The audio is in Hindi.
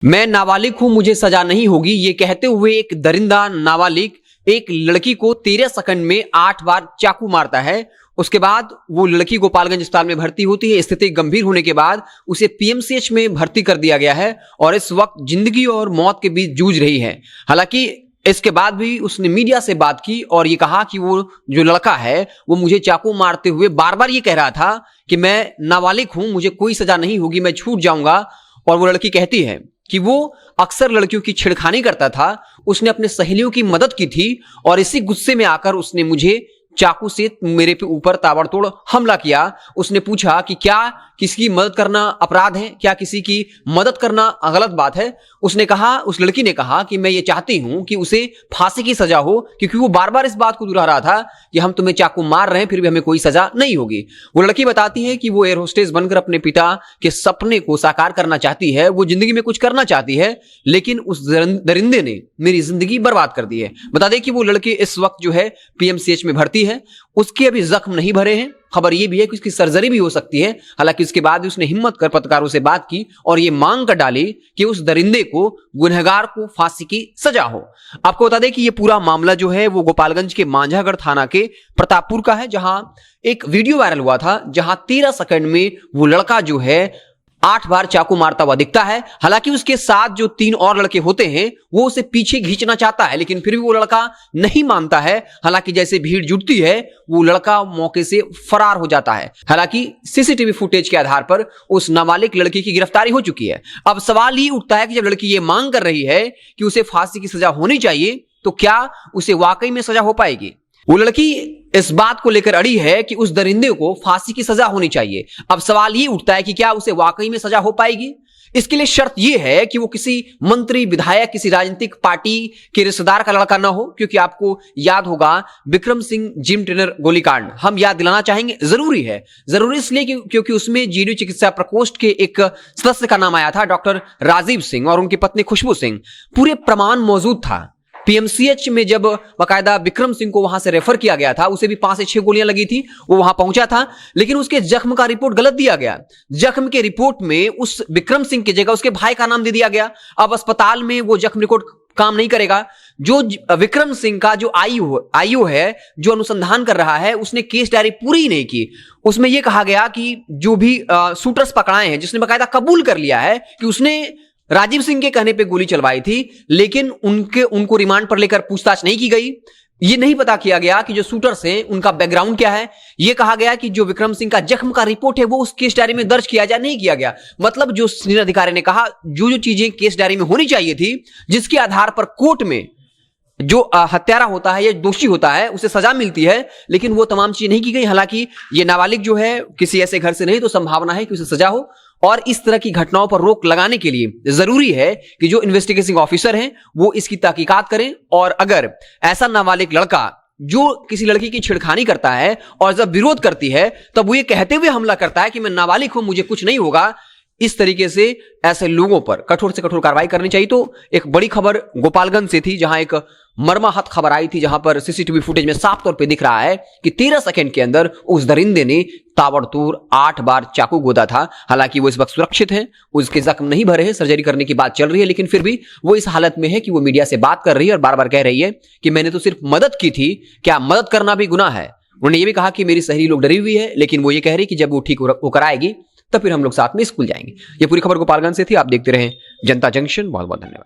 मैं नाबालिग हूं, मुझे सजा नहीं होगी, ये कहते हुए एक दरिंदा नाबालिग एक लड़की को 13 सेकंड में 8 बार चाकू मारता है। उसके बाद वो लड़की गोपालगंज अस्पताल में भर्ती होती है। स्थिति गंभीर होने के बाद उसे पीएमसीएच में भर्ती कर दिया गया है और इस वक्त जिंदगी और मौत के बीच जूझ रही है। हालांकि इसके बाद भी उसने मीडिया से बात की और ये कहा कि वो जो लड़का है वो मुझे चाकू मारते हुए बार बार ये कह रहा था कि मैं नाबालिग हूं, मुझे कोई सजा नहीं होगी, मैं छूट जाऊंगा। और वो लड़की कहती है कि वो अक्सर लड़कियों की छेड़खानी करता था, उसने अपने सहेलियों की मदद की थी और इसी गुस्से में आकर उसने मुझे चाकू से मेरे पे ऊपर ताबड़तोड़ हमला किया। उसने पूछा कि क्या किसी की मदद करना अपराध है, क्या किसी की मदद करना गलत बात है। उसने कहा, उस लड़की ने कहा कि मैं ये चाहती हूं कि उसे फांसी की सजा हो, क्योंकि वो बार बार इस बात को दोहरा रहा था कि हम तुम्हें चाकू मार रहे हैं फिर भी हमें कोई सजा नहीं होगी। वो लड़की बताती है कि वो एयर होस्टेस बनकर अपने पिता के सपने को साकार करना चाहती है, वो जिंदगी में कुछ करना चाहती है, लेकिन उस दरिंदे ने मेरी जिंदगी बर्बाद कर दी है। बता दें कि वो लड़की इस वक्त जो है पीएमसीएच में भर्ती है, उसके अभी जख्म नहीं भरे हैं। खबर यह भी है कि उसकी सर्जरी भी हो सकती है। हालांकि उसके बाद उसने हिम्मत कर पत्रकारों से बात की और यह मांग कर डाली कि उस दरिंदे को, गुनहगार को फांसी की सजा हो। आपको बता दें कि यह पूरा मामला जो है वो गोपालगंज के मांझागढ़ थाना के प्रतापपुर का है, जहां एक वीडियो वायरल हुआ था जहां 13 सेकंड में वो लड़का जो है 8 बार चाकू मारता हुआ दिखता है। हालांकि उसके साथ जो 3 और लड़के होते हैं वो उसे पीछे खींचना चाहता है, लेकिन फिर भी वो लड़का नहीं मानता है। हालांकि जैसे भीड़ जुटती है वो लड़का मौके से फरार हो जाता है। हालांकि सीसीटीवी फुटेज के आधार पर उस नाबालिग लड़की की गिरफ्तारी हो चुकी है। अब सवाल ये उठता है कि जब लड़की ये मांग कर रही है कि उसे फांसी की सजा होनी चाहिए, तो क्या उसे वाकई में सजा हो पाएगी? वो लड़की इस बात को लेकर अड़ी है कि उस दरिंदे को फांसी की सजा होनी चाहिए। अब सवाल ये उठता है कि क्या उसे वाकई में सजा हो पाएगी? इसके लिए शर्त यह है कि वो किसी मंत्री, विधायक, किसी राजनीतिक पार्टी के रिश्तेदार का लड़का ना हो, क्योंकि आपको याद होगा विक्रम सिंह जिम ट्रेनर गोलीकांड हम याद दिलाना चाहेंगे। जरूरी है, जरूरी इसलिए क्योंकि उसमें जीडीयू चिकित्सा प्रकोष्ठ के एक सदस्य का नाम आया था, डॉक्टर राजीव सिंह, और उनकी पत्नी खुशबू सिंह। पूरे प्रमाण मौजूद था। पीएमसीएच में जब बाकायदा विक्रम सिंह को वहां से रेफर किया गया था, उसे भी 5 से 6 गोलियां लगी थी, वो वहां पहुंचा था, लेकिन उसके जख्म का रिपोर्ट गलत दिया गया। जख्म के रिपोर्ट में उस विक्रम सिंह की जगह उसके भाई का नाम दे दिया गया। अब अस्पताल में वो जख्म रिपोर्ट काम नहीं करेगा। जो विक्रम सिंह का जो आईओ है, जो अनुसंधान कर रहा है, उसने केस डायरी पूरी ही नहीं की। उसमें यह कहा गया कि जो भी शूटर्स पकड़ाए हैं, जिसने बाकायदा कबूल कर लिया है कि उसने राजीव सिंह के कहने पे गोली चलवाई थी, लेकिन उनको रिमांड पर लेकर पूछताछ नहीं की गई। ये नहीं पता किया गया कि जो शूटर्स हैं उनका बैकग्राउंड क्या है। यह कहा गया कि जो विक्रम सिंह का जख्म का रिपोर्ट है वो उस केस डायरी में दर्ज किया जाए, नहीं किया गया। मतलब जो सीनियर अधिकारी ने कहा, जो चीजें केस डायरी में होनी चाहिए थी, जिसके आधार पर कोर्ट में जो हत्यारा होता है या दोषी होता है उसे सजा मिलती है, लेकिन वो तमाम चीजें नहीं की गई। हालांकि ये नाबालिग जो है किसी ऐसे घर से नहीं, तो संभावना है कि उसे सजा हो। और इस तरह की घटनाओं पर रोक लगाने के लिए जरूरी है कि जो इन्वेस्टिगेटिंग ऑफिसर हैं वो इसकी तहकीकात करें। और अगर ऐसा नाबालिग लड़का जो किसी लड़की की छेड़खानी करता है और जब विरोध करती है तब वो ये कहते हुए हमला करता है कि मैं नाबालिग हूं, मुझे कुछ नहीं होगा, इस तरीके से ऐसे लोगों पर कठोर से कठोर कार्रवाई करनी चाहिए। तो एक बड़ी खबर गोपालगंज से थी, जहां एक मर्माहत खबर आई थी, जहां पर सीसीटीवी फुटेज में साफ तौर पे दिख रहा है कि 13 सेकंड के अंदर उस दरिंदे ने ताबड़तोड़ 8 बार चाकू गोदा था। हालांकि वो इस वक्त सुरक्षित है, उसके जख्म नहीं भरे हैं, सर्जरी करने की बात चल रही है, लेकिन फिर भी वो इस हालत में है कि वो मीडिया से बात कर रही है और बार बार कह रही है कि मैंने तो सिर्फ मदद की थी, क्या मदद करना भी गुनाह है? उन्होंने ये भी कहा कि मेरी सहेली लोग डरी हुई है, लेकिन वो ये कह रही कि जब वो ठीक होकर आएगी तब फिर हम लोग साथ में स्कूल जाएंगे। ये पूरी खबर गोपालगंज से थी। आप देखते रहें जनता जंक्शन। बहुत बहुत धन्यवाद।